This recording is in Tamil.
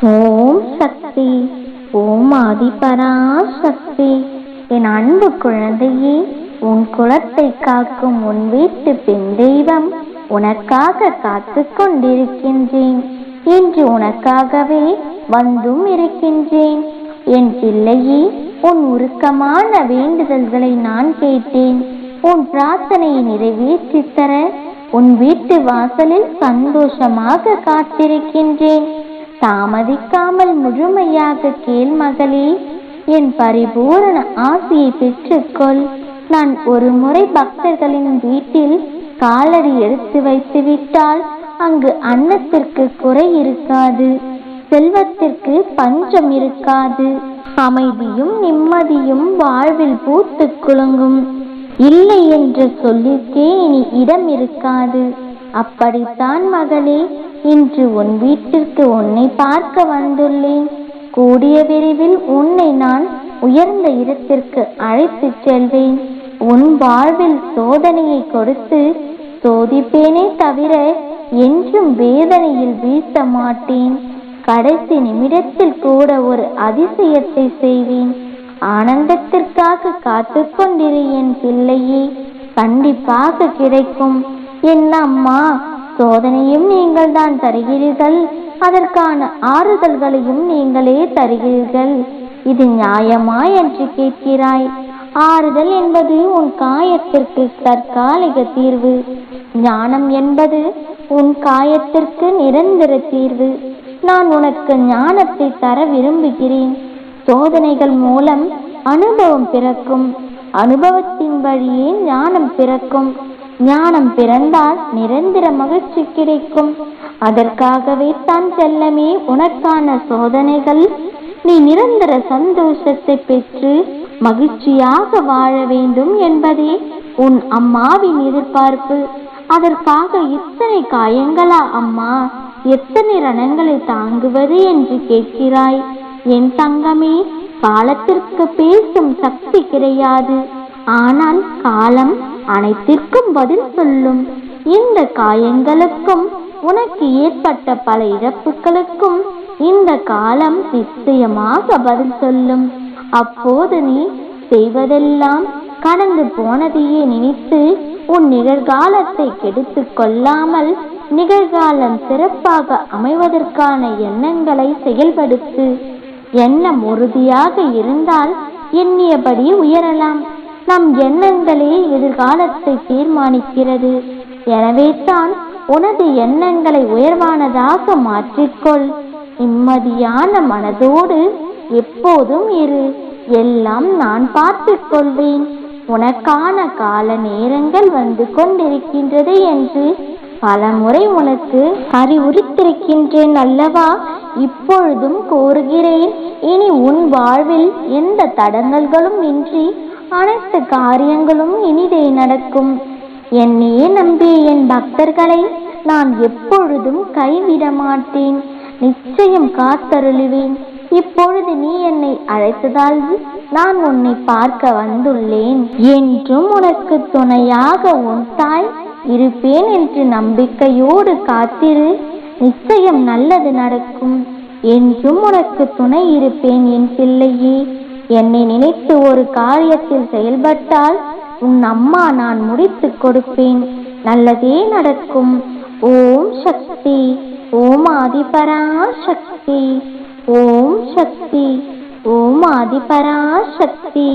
ஓம் சக்தி. ஓம் ஆதிபராசக்தி. என் அன்பு குழந்தையே, உன் குலத்தை காக்கும் உன் வீட்டு பெண் தெய்வம் உனக்காக காத்து கொண்டிருக்கின்றேன். இன்று உனக்காகவே வந்தும் இருக்கின்றேன். என் பிள்ளையே, உன் உருக்கமான வேண்டுதல்களை நான் கேட்டேன். உன் பிரார்த்தனையை நிறைவேற்றி தர உன் வீட்டு வாசலில் சந்தோஷமாக காத்திருக்கின்றேன். தாமதிக்காமல் முழுமையாக கேள் மகளே. என் பரிபூரண ஆசையை பெற்றுக்கொள். நான் ஒரு முறை பக்தர்களின் வீட்டில் காலடி எடுத்து வைத்து விட்டால் அங்கு அன்னத்திற்கு குறை இருக்காது, செல்வத்திற்கு பஞ்சம் இருக்காது, அமைதியும் நிம்மதியும் வாழ்வில் பூத்து குலுங்கும். இல்லை என்ற சொல்லிற்கே இனி இடம் இருக்காது. அப்படித்தான் மகளே, இன்று உன் வீட்டிற்கு உன்னை பார்க்க வந்துள்ளேன். கூடிய விரைவில் உன்னை நான் உயர்ந்த இடத்திற்கு அழைத்து செல்வேன். உன் வாழ்வில் சோதனையை கொடுத்து சோதிப்பேனே தவிர என்றும் வேதனையில் வீழ்த்த மாட்டேன். கடைசி நிமிடத்தில் கூட ஒரு அதிசயத்தை செய்வேன். ஆனந்தத்திற்காக காத்து கொண்டிரு என் பிள்ளையே. கண்டிப்பாக கிடைக்கும். என் அம்மா, சோதனையும் நீங்கள் தான் தருகிறீர்கள், அதற்கான ஆறுதல்களையும் நீங்களே தருகிறீர்கள். இது நியாயமா என்று கேட்கிறாய். ஆறுதல் என்பது உன் காயத்திற்கு தற்காலிக தீர்வு. ஞானம் என்பது உன் காயத்திற்கு நிரந்தர தீர்வு. நான் உனக்கு ஞானத்தை தர விரும்புகிறேன். சோதனைகள் மூலம் அனுபவம் பிறக்கும். அனுபவத்தின் வழியே ஞானம் பிறக்கும். ஞானம் பிறந்தால் நிரந்தர மகிழ்ச்சி கிடைக்கும். அதற்காகவே தான் செல்லமே உனக்கான சோதனைகள். நீ நிரந்தர சந்தோஷத்தை பெற்று மகிழ்ச்சியாக வாழ வேண்டும் என்பதே உன் அம்மாவின் எதிர்பார்ப்பு. அதற்காக இத்தனை காயங்களா அம்மா, எத்தனை ரணங்களை தாங்குவது என்று கேட்கிறாய். என் தங்கமே, காலத்திற்கு பேசும் சக்தி கிடையாது. ஆனால் காலம் அனைத்திற்கும் பதில் சொல்லும். இந்த காயங்களுக்கும் உனக்கு ஏற்பட்ட பல இழப்புகளுக்கும் இந்த காலம் நிச்சயமாக பதில் சொல்லும். அப்போது நீ செய்வதெல்லாம் கடந்து போனதையே நினைத்து உன் நிகழ்காலத்தை கெடுத்து கொள்ளாமல் நிகழ்காலம் சிறப்பாக அமைவதற்கான எண்ணங்களை செயல்படுத்து. எண்ணம் உறுதியாக இருந்தால் எண்ணியபடி உயரலாம். நம் எண்ணங்களே எதிர்காலத்தை தீர்மானிக்கிறது. எனவே தான் உனது எண்ணங்களை உயர்வானதாக மாற்றிக்கொள். நிம்மதியான மனதோடு எப்போதும் இரு. எல்லாம் நான் பார்த்துக் கொள்வேன். உனக்கான கால நேரங்கள் வந்து கொண்டிருக்கின்றது என்று பலமுறை உனக்கு அறிவுறுத்திருக்கின்றேன் அல்லவா? இப்பொழுதும் கோருகிறேன். இனி உன் வாழ்வில் எந்த தடங்கல்களும் இன்றி அனைத்து காரியங்களும் இனிதே நடக்கும். என்னையே நம்பிய என் பக்தர்களை நான் எப்பொழுதும் கைவிட மாட்டேன். நிச்சயம் காத்தருளுவேன். இப்பொழுது நீ என்னை அழைத்ததால் நான் உன்னை பார்க்க வந்துள்ளேன். என்றும் உனக்கு துணையாக உன் தாய் இருப்பேன் என்று நம்பிக்கையோடு காத்திரு. நிச்சயம் நல்லது நடக்கும். என்றும் உனக்கு துணை இருப்பேன் என் பிள்ளையே. என்னை நினைத்து ஒரு காரியத்தில் செயல்பட்டால் உன் அம்மா நான் முடித்து கொடுப்பேன். நல்லதே நடக்கும். ஓம் சக்தி. ஓம் ஆதிபராசக்தி. ஓம் சக்தி. ஓம் ஆதிபராசக்தி.